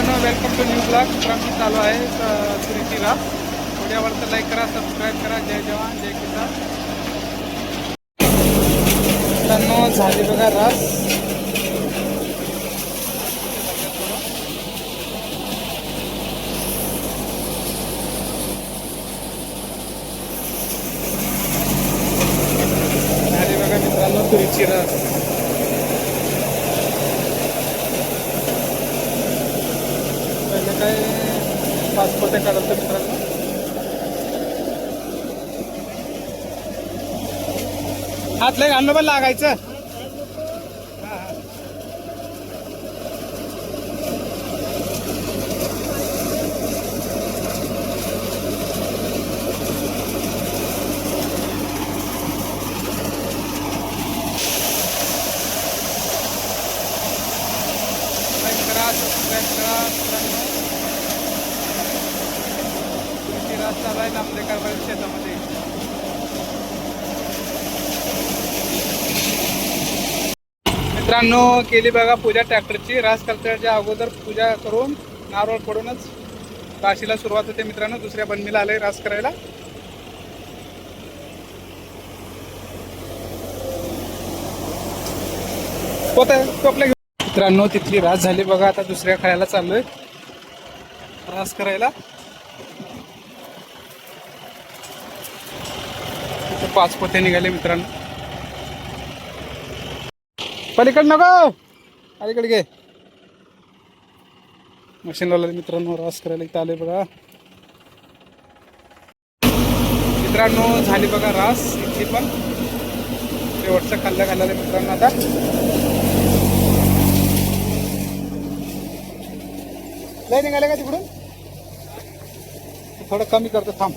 मित्रांनो, welcome to new blog. मी चालू आहे तुरीची रास. व्हिडिओवर लाईक करा, सबस्क्राईब करा. जय जवान जय किसान. मित्रांनो, झाली बघा रास. झाली बघा मित्रांनो तुरीची रास. पहिले काय 5 पोते काढतो मित्रांनो. हात लय घालणं पण लागायचं. लाईक करा, सबस्क्राईब करा मित्रांनो. तुरीची रास चालू आहे नामदेकर शेतामध्ये. मित्रांनो, केली बघा पूजा ट्रॅक्टरची. रास कल्चरच्या अगोदर पूजा करून नारळ पडूनच राशीला सुरुवात होते मित्रांनो. दुसऱ्या बंदीला आले रास करायला. टोपले मित्रांनो, तिथली रास झाली बघा. आता दुसऱ्या खायला चाललोय रास करायला. तिथे 5 पोते निघाले मित्रांनो. पलीकडे नको, अलीकडे घे. मशीन लावलं मित्रांनो. रास करायला इथं आले बघा मित्रांनो. झाली बघा रास इथली पण. शेवटचं खाल्लं घालायला मित्रांनो. आता लय निघाले का तिकडून? थोडं कमी करतो थांब.